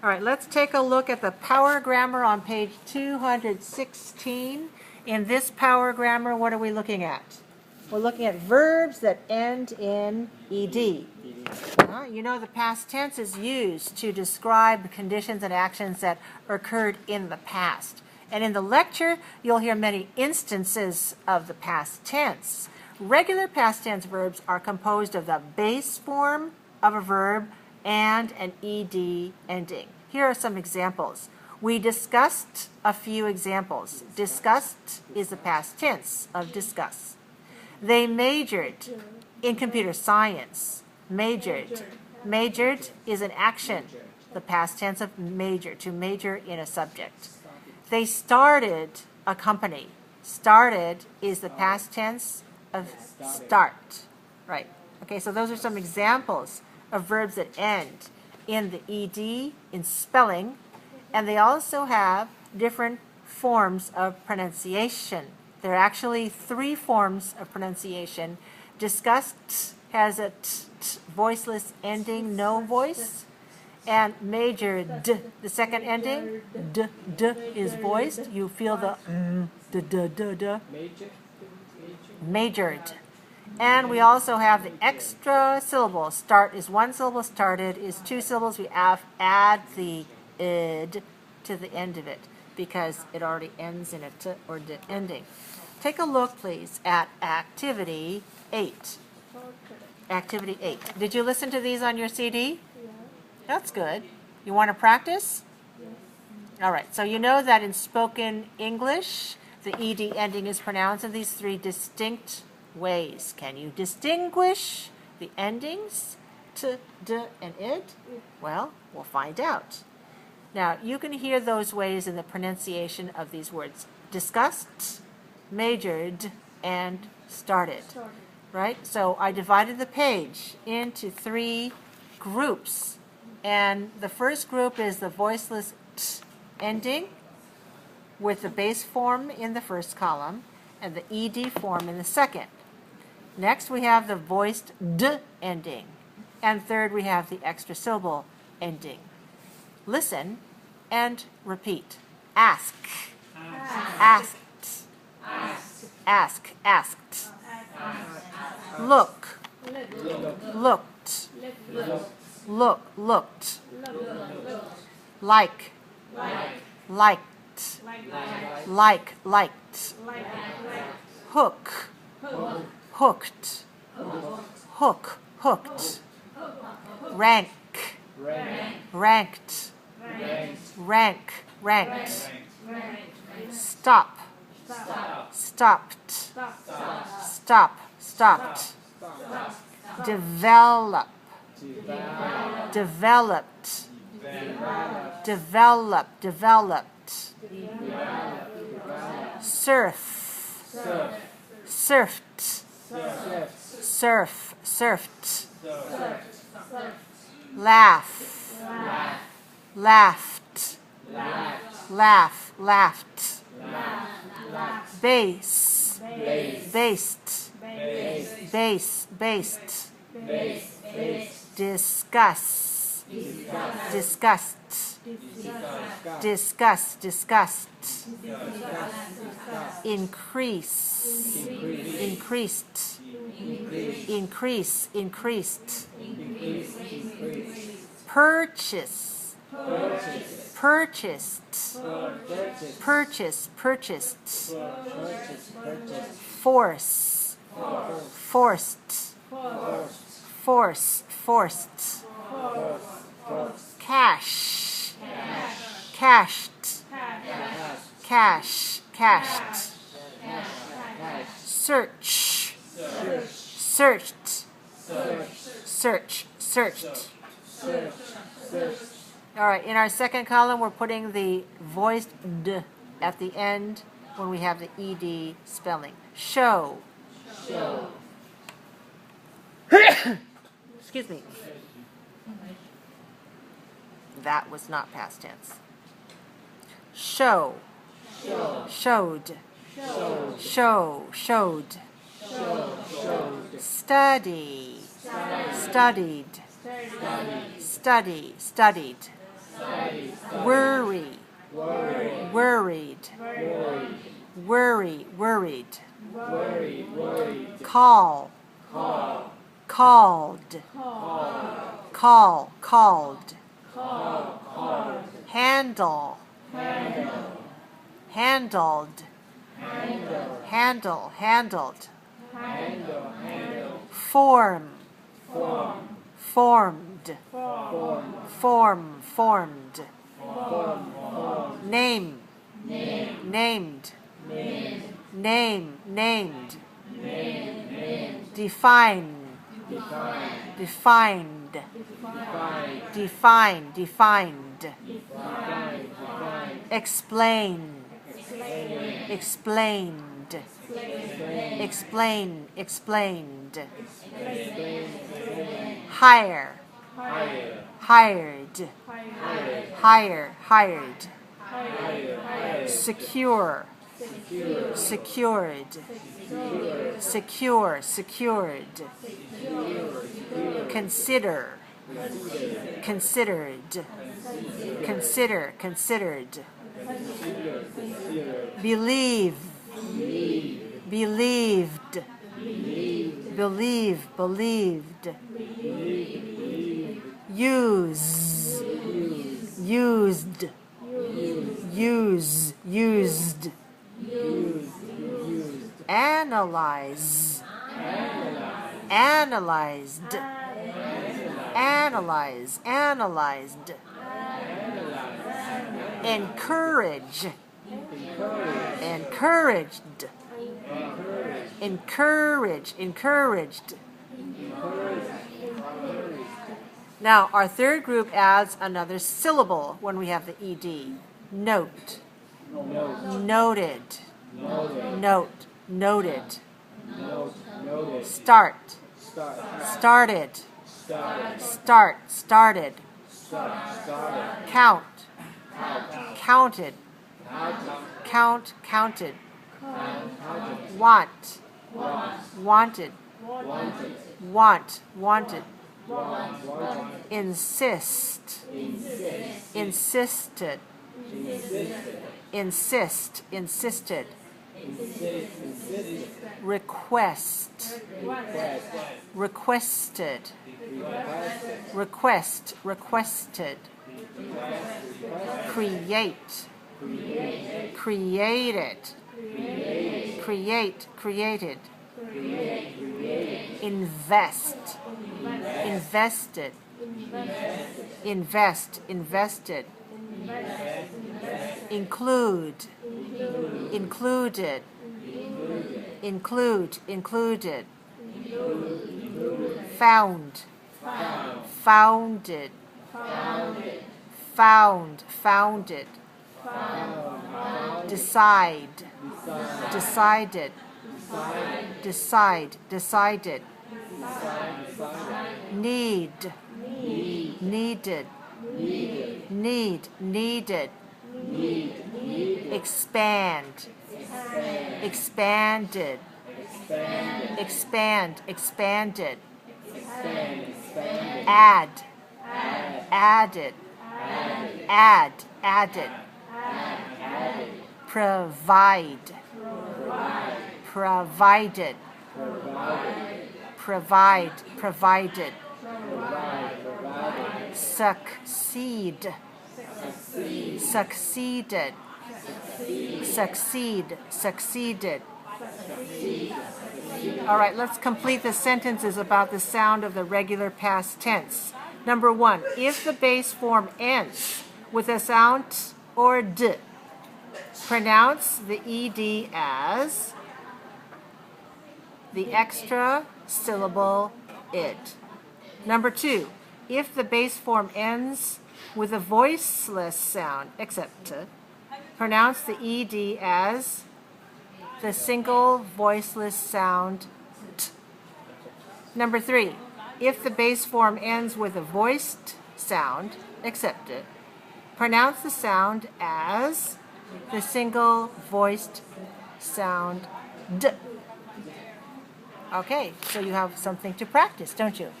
All right, let's take a look at the power grammar on page 216. In this power grammar, what are we looking at? We're looking at verbs that end in ed. You know the past tense is used to describe the conditions and actions that occurred in the past. And in the lecture, you'll hear many instances of the past tense. Regular past tense verbs are composed of the base form of a verb and an ed ending. Here are some examples. We discussed a few examples. Discussed is the past tense of discuss. They majored in computer science. Majored. Majored is an action, the past tense of major, to major in a subject. They started a company. Started is the past tense of start. Right. Okay, so those are some examples of verbs that end in the ed in spelling, and they also have different forms of pronunciation. There are actually 3 forms of pronunciation. Discussed has a voiceless ending, no voice, and majored, the second ending, d is voiced. You feel the d. Majored. And we also have the extra syllable. Start is 1 syllable, started is 2 syllables. We add the id to the end of it because it already ends in a t or d ending. Take a look, please, at Activity 8. Activity 8. Did you listen to these on your CD? Yeah. That's good. You want to practice? Yes. All right. So you know that in spoken English, the ed ending is pronounced in these 3 distinct ways. Can you distinguish the endings t, d, and id? Well, we'll find out. Now, you can hear those ways in the pronunciation of these words. Discussed, majored, and started. Right? So I divided the page into 3 groups. And the first group is the voiceless t ending with the base form in the first column and the ed form in the second. Next, we have the voiced d ending. And third, we have the extra syllable ending. Listen and repeat. Ask. Asked. Ask. Asked. Look. Looked. Looked. Like. Liked. Liked. Hook. Hooked. Hooked. Rank. Ranked. Ranked. Stop. Stopped. Stopped. Develop. Developed. Developed. Surf. Surfed. Surfed. Laugh. Laughed. Laughed. Base. Based. Discuss. Discussed. Increased. Purchased. Forced. Cash. Cashed. Searched. All right, in our second column, we're putting the voiced d at the end when we have the ed spelling. Show. Excuse me. That was not past tense. Show. Showed. Showed. Study. Studied. Worry. Worried. Worry. Worried. Call. Called. Called. Handle. Handled. Handled. Form. Formed. Formed. Name. Named. Named. Define. Defined. Defined. Explain. Explained. Explained. Hire. Hired. Hired. Secure. Secured. Secured. Consider. Considered. Considered. Believe. Believed. Believed. Use. Used. Used. Analyze. Analyzed. Analyzed. Encourage. Encouraged. Now, our third group adds another syllable when we have the ed. Note. Noted. Noted. Start. Started. Started. Count. Counted. Counted. Want. Wanted. Wanted. Insist. Insisted. Insisted. Request. Requested. Requested. Create. Created. Created. Invest. Invested. Invested. Include. Included. Included. Found. Founded. Founded. Decide. Decided. Decided. Need. Needed. Needed. Expand. Expanded. Expanded. Add. Added. Added. Provide. Provided. Provided. Succeed. Succeeded. Succeeded. All right, let's complete the sentences about the sound of the regular past tense. Number 1, if the base form ends with a sound t or d, pronounce the ed as the extra syllable id. Number 2, if the base form ends with a voiceless sound, except t, pronounce the ed as the single voiceless sound t. Number 3, if the base form ends with a voiced sound, except it, pronounce the sound as the single voiced sound d. Okay, so you have something to practice, don't you?